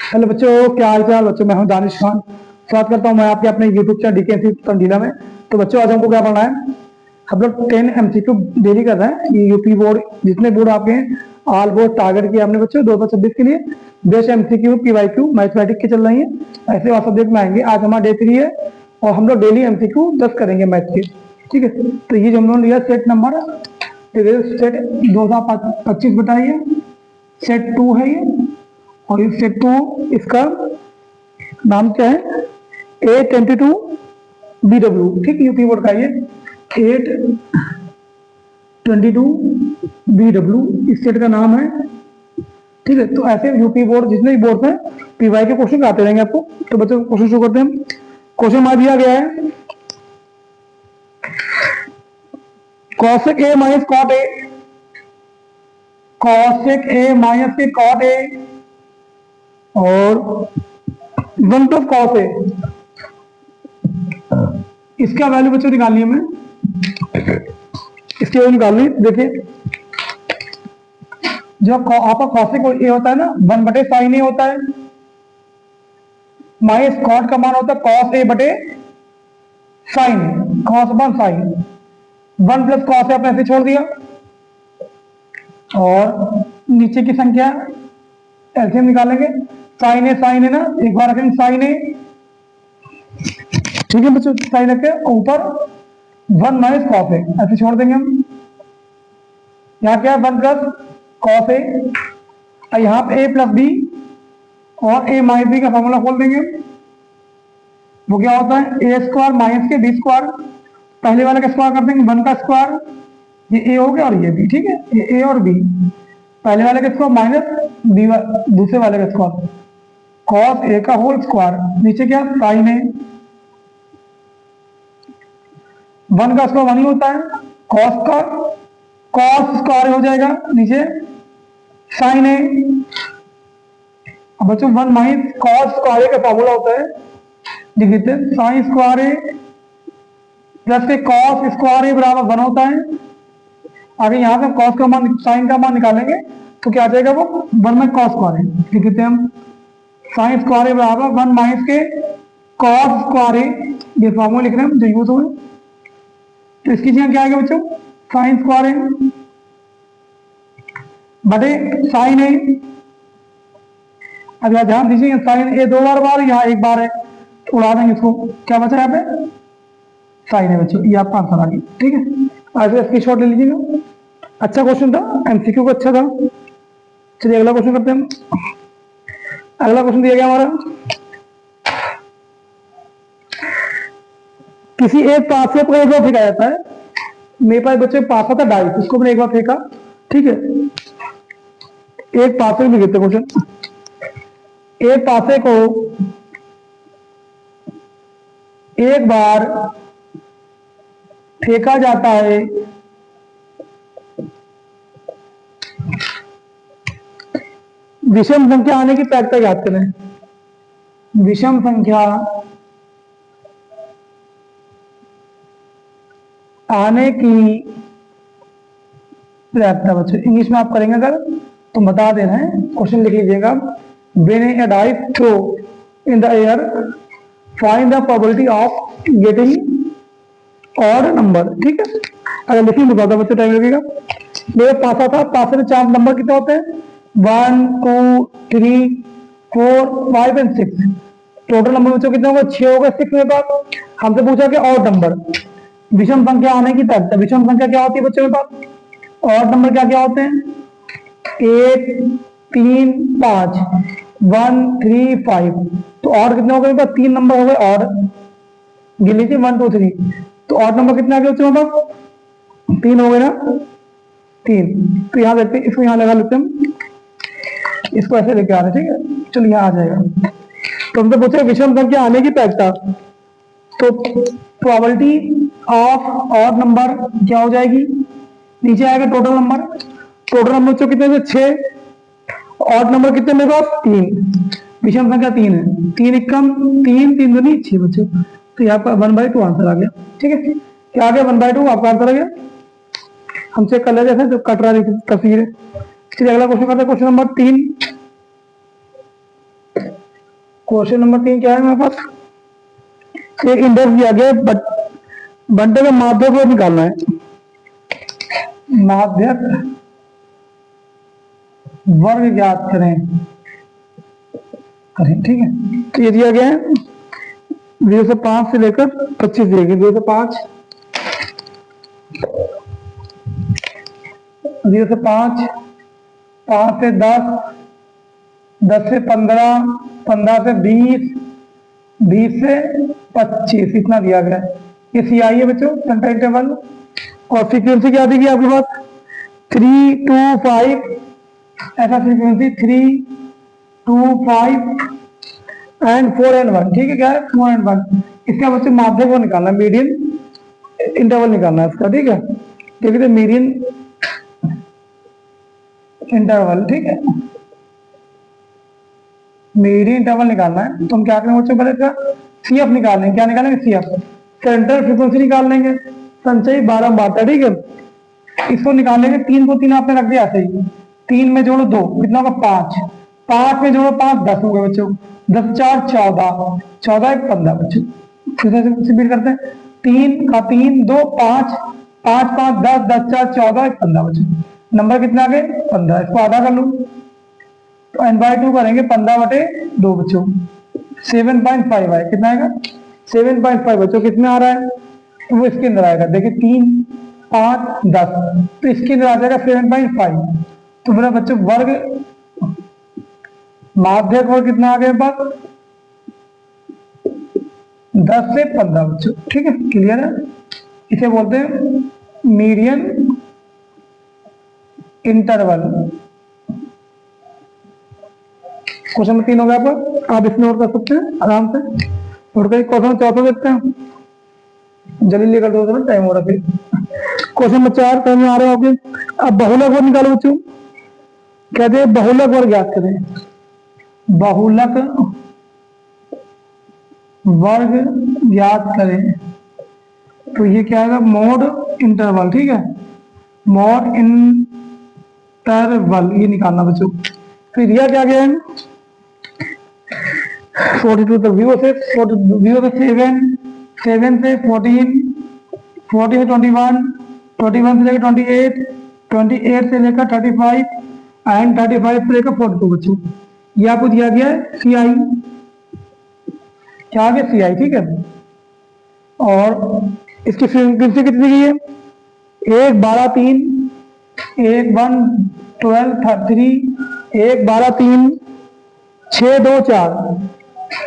Hello बच्चों, क्या हाल चाल बच्चों। मैं हूं दानिश खान। स्वागत करता हूं मैं आपके अपने यूट्यूब चैनल डीकेएमसी तंजीला में। तो बच्चों, आज हमको क्या पढ़ना है। हम लोग 10 एमसीक्यू डेली कर रहे हैं। ये यूपी बोर्ड, जितने बोर्ड आपके हैं, ऑल बोर्ड टारगेट किया हमने बच्चों 2026 के लिए। 10 एमसीक्यू पीवाईक्यू मैथमेटिक्स के चल रही है। ऐसे और सब्जेक्ट में आएंगे। आज हमारा डे 3 है और हम लोग डेली एमसीक्यू 10 करेंगे मैथ के। ठीक है, तो ये जो हम लोग लिया सेट नंबर, सेट 2025 बताइए। सेट 2 है ये, और इस सेट 2 इसका नाम क्या है, A22BW। ठीक, यूपी बोर्ड का ये 822BW इस सेट का नाम है। ठीक है, तो ऐसे यूपी बोर्ड जितने भी बोर्ड हैं पीवाई के क्वेश्चन आते रहेंगे आपको। तो बच्चों क्वेश्चन शुरू करते हैं। क्वेश्चन हमारा दिया गया है cosec A minus cot A, cosec A minus के cot A और 1 प्लस cos A। इसका वैल्यू बच्चों निकालनी है हमें। इसकी वैल्यू निकालनी, देखिए जब आपका cosec A होता है ना 1/sin A होता है, माइनस cot का मान होता है cos A बटे sin, cos 1 sin। 1 plus cos A आपने ऐसे छोड़ दिया, और नीचे की संख्या एलसीएम निकालेंगे। sin A ना, एक बार रखेंगे sin A। ठीक है बच्चों, sin रखे ऊपर 1 माइनस cos A ऐसे छोड़ देंगे हम। यहाँ क्या है 1 प्लस cos A, और यहाँ पे A प्लस बी और A माइनस बी का फॉर्मूला खोल देंगे। वो क्या होता है A स्क्वायर माइनस के बी स्क्वायर। पहले वाले का स्क्वायर कर देंगे 1 का स्क्वायर, ये A हो गया और ये B। ठीक है, ये A और B, पहले वाले का स्क्वायर माइनस बी दूसरे वाले का स्क्वायर, cos A का होल स्क्वायर। नीचे क्या sin A, 1 का स्क्वायर 1 ही होता है, cos का cos स्क्वायर हो जाएगा नीचे sin A। अब बच्चों 1 माइनस cos स्क्वायर A का फॉर्मूला होता है, लिख देते हैं sin स्क्वायर A प्लस के cos स्क्वायर A बराबर 1 होता है। आगे यहाँ से cos का मान sin का मान निकालेंगे तो क्या आ जाएगा, वो 1 में cos स्क्वायर A लिख देते हैं हम। sin स्क्वायर A बराबर 1 माइनस के cos स्क्वायर A, ये फॉर्मूला लिख रहे हैं हम जो यूज हुए। तो इसकी जगह क्या आएगा बच्चों, sin स्क्वायर A बटे sin A। अब यहाँ ध्यान दीजिए sin A 2 बार यहाँ 1 बार है, तो उड़ा देंगे इसको। क्या बचा यहाँ पे sin A बच्चों, ये आपका आंसर आ गया। ठीक है, आज इसकी शॉट ले लीजिएगा। अच्छा क्वेश्चन था, एमसीक्यू का अच्छा था। चलिए अगला क्वेश्चन करते हैं। अगला क्वेश्चन दिया गया हमारा, किसी एक पासे पर एक बार फेंका जाता है। मेरे पास बच्चे पासा था डाइस, उसको मैंने एक बार फेंका। ठीक है, एक पासे में गिरते क्वेश्चन, एक पासे को एक बार फेंका जाता है, विषम संख्या आने की प्रायिकता याद करें। विषम संख्या आने की प्रायिकता बच्चों इंग्लिश में आप करेंगे अगर तो बता दे रहे हैं, क्वेश्चन लिख लीजिएगा। When a dice throw in the air find the probability of getting odd number. ठीक है, अगर लिखिए तो ज्यादा बच्चे टाइम लगेगा। मेरे पासा था, पासे में 4 नंबर कितने होते हैं, 1 2 3 4 5 एंड 6। टोटल नंबर बच्चों कितने होंगे, 6 हो गए। 6 मेरे पास, हमसे पूछा कि ऑड नंबर, विषम संख्या आने की प्रायिकता। विषम संख्या क्या होती है बच्चों के पास, ऑड नंबर क्या क्या होते हैं, 1 3 5 1 3 5। तो ऑड कितने हो गए मेरे पास, 3 नंबर हो गए ऑड। गिन लीजिए 1 2 3, तो ऑड नंबर कितने आ गए बच्चों मेरे पास, 3 हो गए ना, 3। तो यहाँ देखते हैं, इसको यहाँ लगा लेते हैं, इसको ऐसे लेके आ रहे हैं। ठीक है, चलिए यहाँ आ जाएगा। तो हमसे पूछे विषम संख्या आने की प्रायिकता, तो प्रोबेबिलिटी ऑफ ऑड नंबर क्या हो जाएगी, नीचे आएगा टोटल नंबर। टोटल नंबर बच्चों कितने थे, 6। ऑड नंबर कितने मेरे पास, 3। विषम संख्या 3 है, 3 एकम 3 3 दूनी 6 बच्चों। तो यहाँ पर 1/2 आंसर आ गया। ठीक है, क्या आ गया, 1/2 आपका आंसर आ गया। हम चेक कर लेते हैं जो कट रहा है तस्वीर है। चलिए अगला क्वेश्चन करते हैं, क्वेश्चन नंबर 3। क्वेश्चन नंबर 3 क्या है मेरे पास, एक इंडेक्स दिया गया बंटे का माध्यक को निकालना है, माध्यक वर्ग ज्ञात करें करें ठीक है। तो ये दिया गया है 0 से 5 से लेकर 25 दिए गए, 0 से 5 0 से 5 5 से 10 10 से 15 15 से 20 20 से 25 इतना दिया गया है। ये सी आई है बच्चों सेंटर इंटरवल। और फ्रीक्वेंसी क्या दी गई आपके पास 3 2 5, ऐसा फ्रीक्वेंसी 3 2 5 एंड 4 एंड 1 ठीक है। क्या है 4 एंड 1। इसका बच्चे माध्यक को निकालना है, मीडियन इंटरवल निकालना है इसका ठीक है। देखिए मीडियन इंटरवल ठीक है, मीडियन इंटरवल निकालना है। तो हम क्या करेंगे बच्चों पहले इसका सीएफ निकाल लेंगे। क्या निकालेंगे सीएफ, सेंटर फ्रीक्वेंसी निकाल लेंगे, संचयी बारंबारता ठीक है। इसको निकालेंगे 3 को 3 आपने रख दिया ऐसे ही, 3 में जोड़ो 2 कितना होगा 5, 5 में जोड़ो 5 10 हो गए बच्चों, 10 4 14 14 1 15 बच्चों। फिर से रिपीट करते हैं 3 का 3 2 5 5 5 10 10 4 14 1 15 बच्चों। नंबर कितना आ गए 15। इसको आधा कर लूं तो n/2 करेंगे 15/2 बच्चों, 7.5 आए। कितना आएगा 7.5 बच्चों। कितने आ रहा है तो वो इसके अंदर आएगा। देखिए 3 5 10 तो इसके अंदर आ जाएगा 7.5। तो मेरा बच्चों वर्ग माध्यक वर्ग कितना आ गया बात 10 से 15 बच्चों ठीक है। क्लियर है। इसे बोलते हैं मीडियन इंटरवल। क्वेश्चन नंबर 3 हो गया पर आप इसमें और कर सकते हैं आराम से। और कहीं क्वेश्चन चौथा देखते हैं, जल्दी लेकर दो टाइम हो रहा फिर। क्वेश्चन नंबर 4 समझ में आ रहे होंगे। अब बहुलक वर्ग निकालो बच्चों। कहते हैं बहुलक वर्ग ज्ञात करें, बहुलक वर्ग ज्ञात करें। तो ये क्या है मोड इंटरवल ठीक है, मोड इंटरवल ये निकालना बच्चों। फिर यह क्या गया है 42 तक 0 से 7 7 से 14 14 से 21 21 से लेकर 28 28 से लेकर 35 एंड 35 से लेकर 42 बच्चों। ये आपको दिया गया है सी आई, क्या आ गया सी आई ठीक है। और इसकी फ्रीक्वेंसी कितनी की है 1 12 3 1 1 12 3 1 12 3 6 2 4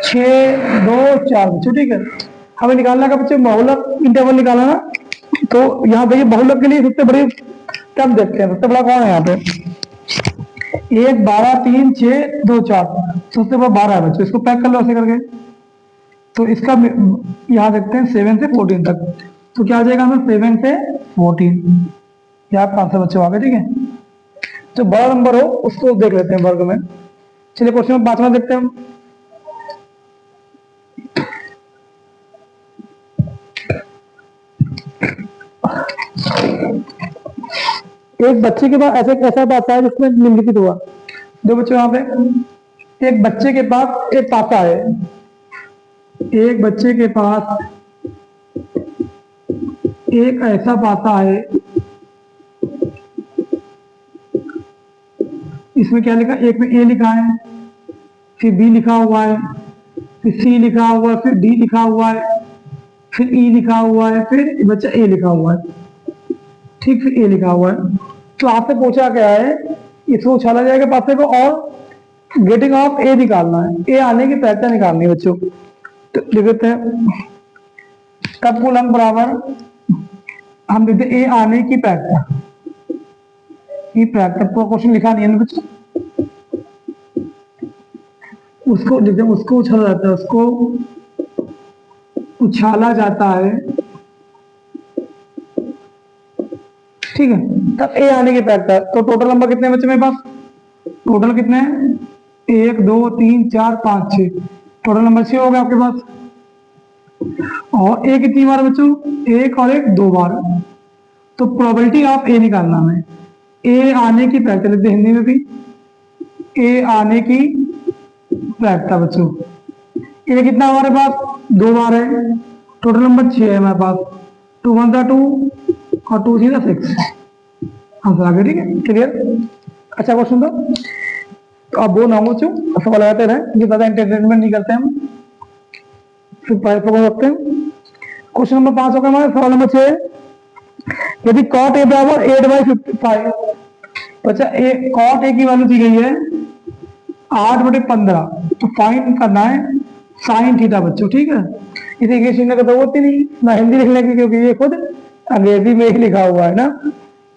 6 2 4 बच्चों ठीक है। हमें निकालना का बच्चे बहुलक इंटरवल निकालना ना। तो यहाँ देखिए बहुलक के लिए सबसे बड़ी टर्म देखते हैं, सबसे बड़ा कौन है यहाँ पे 1 12 3 6 2 4 सबसे बड़ा 12 है बच्चों। इसको पैक कर लो ऐसे करके। तो इसका यहाँ देखते हैं 7 से 14 तक। तो क्या आ जाएगा हमें 7 से 14 यहाँ 5 बच्चों आ गए ठीक है। जो बड़ा नंबर हो उसको देख लेते हैं वर्ग में। चलिए क्वेश्चन नंबर 5 देखते हैं हम। एक बच्चे के पास ऐसा पासा है जिसमें निम्नलिखित हुआ। दो बच्चों यहाँ पे एक बच्चे के पास एक पासा है, एक बच्चे के पास एक ऐसा पासा है, इसमें क्या लिखा एक में ए लिखा है, फिर बी लिखा हुआ है, फिर सी लिखा हुआ है, फिर डी लिखा हुआ है, फिर ई लिखा हुआ है, फिर बच्चा ए लिखा हुआ है ठीक, फिर ए लिखा हुआ है। तो आपसे पूछा गया है इसको उछाला जाएगा पासे को और गेटिंग ऑफ ए निकालना है, ए आने की प्रक्रिया निकालनी है बच्चों। तो लिख देते हैं कब कूलम बराबर हम लिखते ए आने की प्रक्रिया, ये प्रक्रिया तो क्वेश्चन लिखा नहीं है ना बच्चों, उसको लिखते हैं उसको उछाला जाता है, उसको उछाला जाता है ठीक है। तब ए आने की प्रक्रिया। तो टोटल नंबर कितने बच्चे मेरे पास, टोटल कितने हैं 1 2 3 4 5 6, टोटल नंबर 6 हो गया आपके पास। और ए कितनी बार बच्चों, एक और एक 2 बार। तो प्रोबेबिलिटी ऑफ ए निकालना है, ए आने की प्रक्रिया लिखते हिंदी में भी, ए आने की प्रक्रिया बच्चों ये कितना हमारे पास 2 बार है, टोटल नंबर 6 है हमारे पास। 2 1 2 और 2 3 6 आंसर आ गया। ठीक है, क्लियर। अच्छा क्वेश्चन तो अब वो ना हो सवाल लगाते रहे, ये ज्यादा एंटरटेनमेंट नहीं करते हम, फिर पकड़ रखते हैं। क्वेश्चन नंबर 5 होगा हमारा, सवाल नंबर 6, यदि cot a बराबर 8/55, अच्छा cot a की वैल्यू दी गई है 8/15, तो फाइंड करना है साइन थीटा बच्चों। ठीक है, इसे इंग्लिश लिखने की जरूरत ही नहीं ना हिंदी लिखने की, क्योंकि ये खुद अंग्रेजी में ही लिखा हुआ है ना।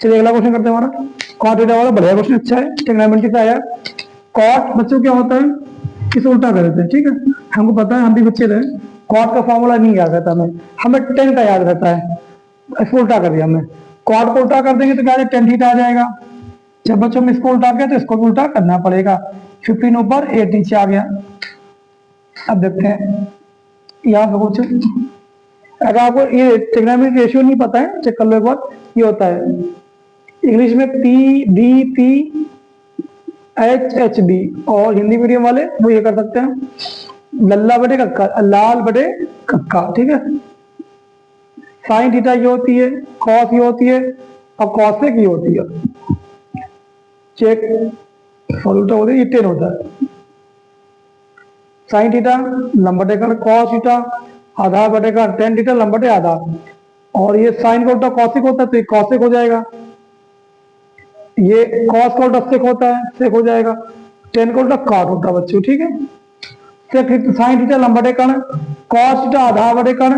चलिए अगला क्वेश्चन करते हैं हमारा, cot थीटा वाला बढ़िया क्वेश्चन, अच्छा है, ट्रिग्नोमेट्री का आया। cot बच्चों क्या होता है, इसे उल्टा कर देते हैं। ठीक है, हमको पता है, हम भी बच्चे रहे, cot का फॉर्मूला नहीं याद रहता हमें tan का याद रहता है, इसको उल्टा कर दिया हमने। cot को उल्टा कर देंगे तो क्या tan थीटा आ जाएगा। जब बच्चों में इसको उल्टा किया तो इसको भी उल्टा करना पड़ेगा। 15 ऊपर 8 नीचे आ गया। अब देखते हैं यहाँ पे कुछ, अगर आपको ये ट्रिग्नोमेट्री रेशियो नहीं पता है चेक कर लो एक बार। ये होता है इंग्लिश में PDP HHB, और हिंदी मीडियम वाले वो ये कर सकते हैं लल्ला बटे कक्का, लाल बटे कक्का। ठीक है, साइन थीटा ये होती है, कॉस ये होती है, और कॉसेक ये होती है। चेक उल्टा होता है, ये 10 होता है। साइन थीटा लंबा टेकर, कॉस थीटा आधार बटेगा tan थीटा लंबा बटे आधार, और ये साइन का उल्टा कॉसिक होता है तो ये कॉसिक हो जाएगा, ये कॉस का उल्टा सेक होता है, सेक हो जाएगा, tan का उल्टा कॉट होता है बच्चों। ठीक है, सेक साइन थीटा लंबा बटे कण, कॉस थीटा आधार बटे कण,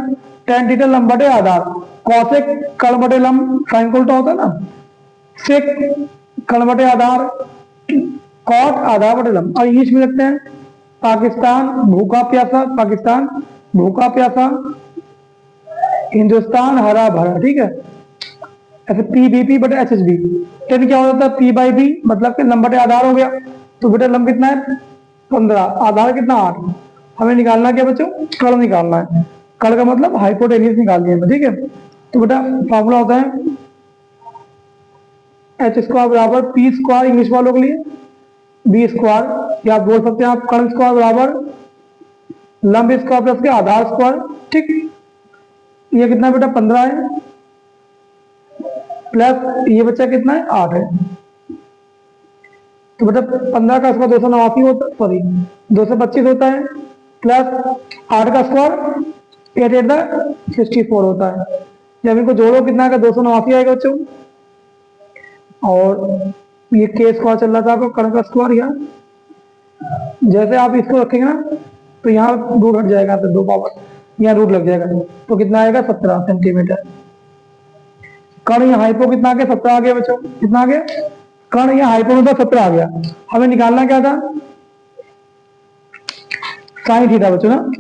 tan थीटा लंबा बटे आधार, कॉसेक कण बटे लंब, साइन का उल्टा होता है ना, सेक कण बटे आधार, कॉट आधार बटे लंब। और इंग्लिश में लिखते हैं पाकिस्तान भूखा प्यासा, पाकिस्तान भूखा प्यासा, हिंदुस्तान हरा भरा। ठीक है, ऐसे PBP बटे HHB, टेन क्या हो जाता है P/B, मतलब कि लंब बटे आधार हो गया। तो बेटा लंब कितना है 15, आधार कितना 8। हमें निकालना क्या बच्चों, कण निकालना है, कण का मतलब हाइपोटेनियस निकालनी है। ठीक है, तो बेटा फॉर्मूला होता है H² बराबर P² इंग्लिश वालों के लिए B², या बोल सकते हैं आप कण स्क्वायर बराबर लंब स्क्वायर प्लस के आधार स्क्वायर। ठीक, ये कितना बेटा 15 है, प्लस ये बच्चा कितना है 8 है। तो बेटा 15 का स्क्वायर 289 होता है, सॉरी 225 होता है, प्लस 8 का स्क्वायर 8 होता है। जब इनको जोड़ो कितना आएगा 289 आएगा बच्चों, और ये के स्क्वायर चल रहा था आपका कण का स्क्वायर। यहाँ जैसे आप इसको रखेंगे ना तो यहाँ रूट हट जाएगा, तो 2 पावर यहाँ रूट लग जाएगा, तो कितना आएगा 17 सेंटीमीटर। कण यहाँ हाइपो कितना आ गया 17 आ गया बच्चों, कितना आ गया कण यहाँ हाइपो में 17 आ गया। हमें निकालना क्या था साइन थीटा बच्चों ना,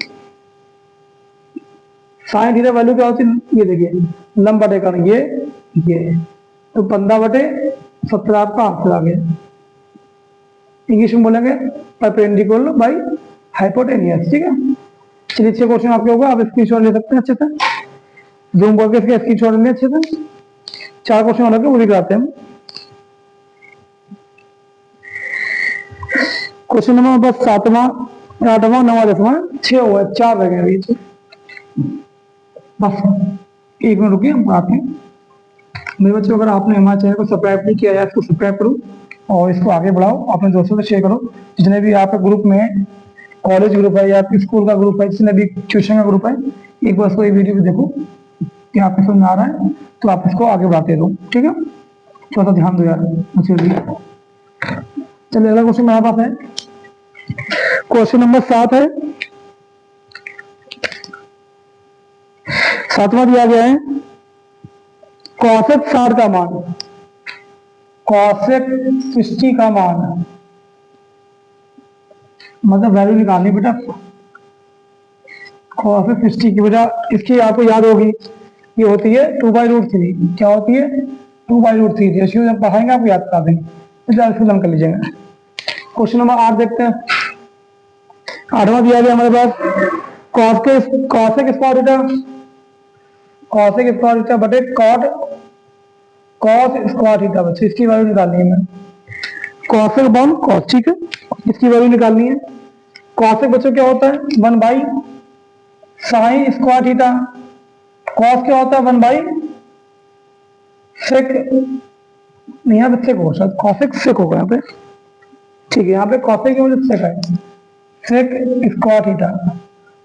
साइन थीटा वैल्यू क्या होती है, ये देखिए लंब बटे कण ये, तो 15/17 आपका आंसर आ गया। इंग्लिश में बोलेंगे परपेंडिकुलर बाई हाइपोटेनियस। ठीक है, चलिए 6 क्वेश्चन आपके होगा, आप स्क्रीनशॉट ले सकते हैं अच्छे से, जूम करके इसके स्क्रीनशॉट लेंगे अच्छे से। 4 क्वेश्चन और वो भी कराते हैं। क्वेश्चन नंबर बस 7वां 8वां 9वां 10वां 6 हुआ, 4 रह गए अभी। बस 1 मिनट रुकिए, हम आते हैं। मेरे बच्चों अगर आपने हमारे चैनल को सब्सक्राइब नहीं किया है, इसको सब्सक्राइब करो और इसको आगे बढ़ाओ, अपने दोस्तों से शेयर करो। जितने भी आपके ग्रुप में कॉलेज ग्रुप है या आपके स्कूल का ग्रुप है, जितने भी ट्यूशन का ग्रुप है, एक बार इसको ये वीडियो भी देखो कि आपको समझ में आ रहा है, तो आप इसको आगे बढ़ाते रहो। ठीक है, थोड़ा सा ध्यान दो यार मुझे भी। चलिए अगला क्वेश्चन मेरे पास है, क्वेश्चन नंबर 7 है, 7वां दिया गया है कॉसेक 60 का मान, कॉसेक 60 का मान, मतलब वैल्यू निकालनी बेटा कॉसेक 60 की। बेटा इसकी आपको याद होगी, ये होती है 2/√3। क्या होती है 2/√3, रेशियो जब पढ़ाएंगे आपको याद करा देंगे, तो कर लीजिएगा। क्वेश्चन नंबर 8 देखते हैं। 8वां दिया गया हमारे पास cosec square theta, cosec square theta बटे कॉस स्क्वायर थीटा। बच्चे इसकी वैल्यू निकालनी है, मैं कॉसेक बाउंड कॉस। ठीक है, इसकी वैल्यू निकालनी है। कॉसेक बच्चों क्या होता है 1 by sine square theta. Cos क्या होता है 1 बाई सेक, नहीं यहाँ पे सेक होगा शायद, कॉसेक सेक होगा यहाँ पे, ठीक है। यहाँ पे कॉसेक की वजह सेक है, सेक स्क्वायर थीटा।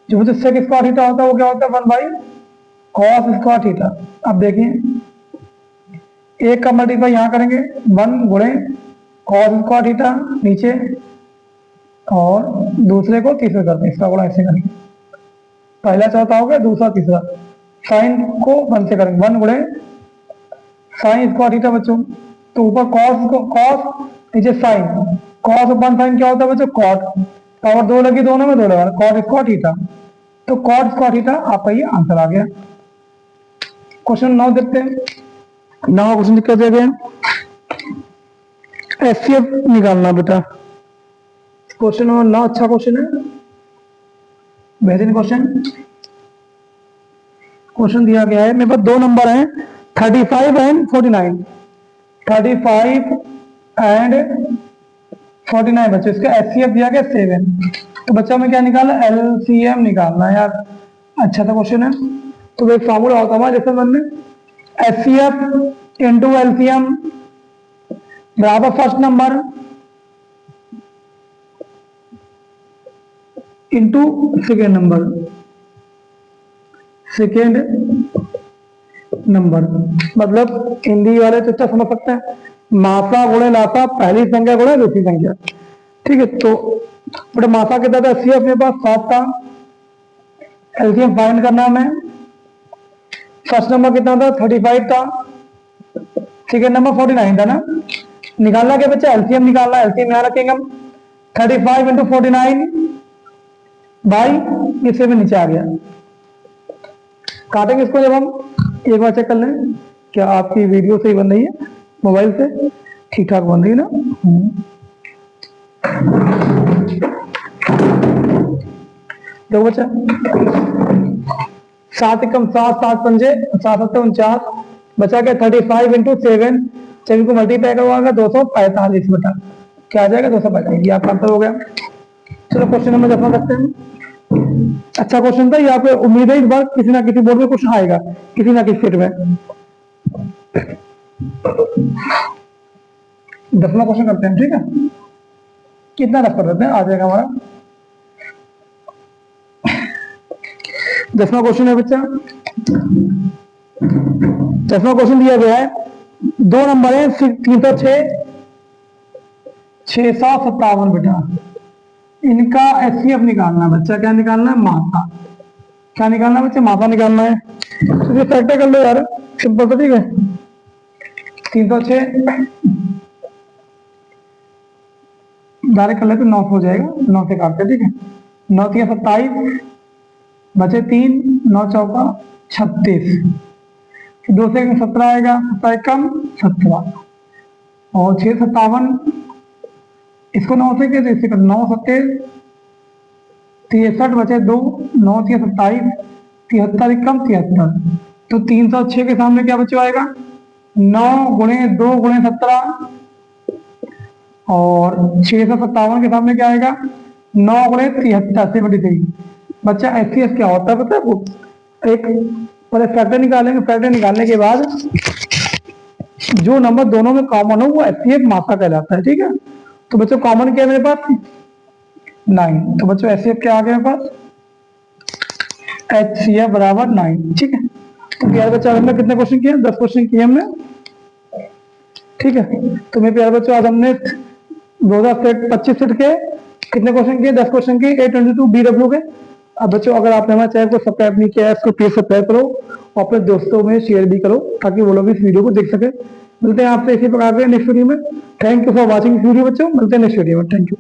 जो मुझे सेक स्क्वायर थीटा होता है वो क्या होता है 1 बाई कॉस स्क्वायर थीटा। अब देखिए एक का मल्टीप्लाई यहाँ करेंगे 1 गुणे कॉस स्क्वायर थीटा नीचे, और दूसरे को तीसरे करते हैं, इसका गुणा ऐसे करेंगे, पहला चौथा हो गया, दूसरा तीसरा। साइन को 1 से करेंगे 1 गुणे साइन स्क्वायर थीटा बच्चों, तो ऊपर कॉस को कॉस, नीचे साइन, कॉस अपन साइन क्या होता है बच्चों कॉट, पावर 2 लगी दोनों में, 2 लगा कॉट स्क्वायर थीटा, तो कॉट स्क्वायर थीटा आपका ये आंसर आ गया। क्वेश्चन 9 देखते हैं। 9 क्वेश्चन दिक्कत दिया गया, एचसीएफ निकालना बेटा। क्वेश्चन नंबर 9 अच्छा क्वेश्चन है, बेहतरीन क्वेश्चन। क्वेश्चन दिया गया है, मेरे पास 2 नंबर हैं 35 एंड 49, 35 एंड 49 बच्चों, इसका एचसीएफ दिया गया 7। तो बच्चा में क्या निकालना, एलसीएम निकालना है यार। अच्छा था क्वेश्चन है, तो एक फॉर्मूला होता है जैसे मन में, एचसीएफ इंटू एलसीएम बराबर first number into second number, second number. मतलब हिंदी वाले तो अच्छा समझ सकते हैं, मासा गुणे लासा, पहली संख्या गुणे दूसरी संख्या, ठीक है। तो बड़े मासा कितना था 80, अपने पास 7 था, एलसीएम फाइंड करना हमें। फर्स्ट नंबर कितना था 35 था, सेकेंड नंबर 49 था ना, निकालना क्या बच्चा, एलसीएम निकालना। एलसीएम यहाँ रखेंगे हम 35 इंटू 49 बाई ये 7 नीचे आ गया। काटेंगे इसको जब हम, एक बार चेक कर लें क्या आपकी वीडियो सही बन रही है, मोबाइल से ठीक ठाक बन रही है ना। देखो बच्चा 7 एकम 7, 7 पंजे 7 7 49, बचा क्या 35 इंटू 7, 7 को मल्टीप्लाई करवाएगा 245 बेटा, क्या आ जाएगा 245, ये आपका आंसर हो गया। चलो क्वेश्चन नंबर 10 रखते हैं। अच्छा क्वेश्चन था, यहाँ पे उम्मीद है इस बार किसी ना किसी बोर्ड में क्वेश्चन आएगा, किसी ना किसी सेट में। 10वां क्वेश्चन करते हैं, ठीक है। कितना रफ कर देते हैं, आ जाएगा हमारा 10वां क्वेश्चन है बच्चा। 10वां क्वेश्चन दिया गया है, 2 नंबर है 306, 657 बेटा, इनका एचसीएफ निकालना है बच्चा। क्या निकालना है, मासा। क्या निकालना है बच्चा, मासा निकालना है। तो ये फैक्टर कर लो यार, सिंपल तो, ठीक है। 306 डायरेक्ट कर लेते 9 हो जाएगा, 9 से काटते, ठीक है। 9 3 27 बचे 3, 9 चौका 36, 2 से 17 आएगा, 17 कम 17, और 6 57 इसको 9 से कैसे, इससे 9 7 63 बचे 2, 9 3 27, 73 कम 73, तो 306 के सामने क्या बच्चों आएगा 9 गुणे 2 गुणे 17, और 657 के सामने क्या आएगा 9 गुणे 73 से बड़ी 3। बच्चा एचसीएफ क्या होता है पता है, वो एक पहले फैक्टर निकालेंगे, फैक्टर निकालने के बाद जो नंबर दोनों में कॉमन हो वो एचसीएफ मासा कहलाता है, ठीक है। तो बच्चों कॉमन क्या है मेरे पास 9, तो बच्चों एचसीएफ क्या आ गया मेरे पास, एचसीएफ बराबर 9, ठीक है। तो प्यारे बच्चों हमने कितने क्वेश्चन किए, 10 क्वेश्चन किए हमने, ठीक है। तो मेरे प्यारे बच्चों आज हमने 2025 सेट के कितने क्वेश्चन किए, 10 क्वेश्चन किए, 822 BW के। अब बच्चों अगर आपने हमारे चैनल को सब्सक्राइब नहीं किया है, इसको प्लीज सब्सक्राइब करो और अपने दोस्तों में शेयर भी करो, ताकि वो लोग इस वीडियो को देख सके। मिलते हैं आपसे इसी प्रकार के नेक्स्ट वीडियो में। Thank you for watching video बच्चों, मिलते हैं नेक्स्ट वीडियो में, थैंक यू।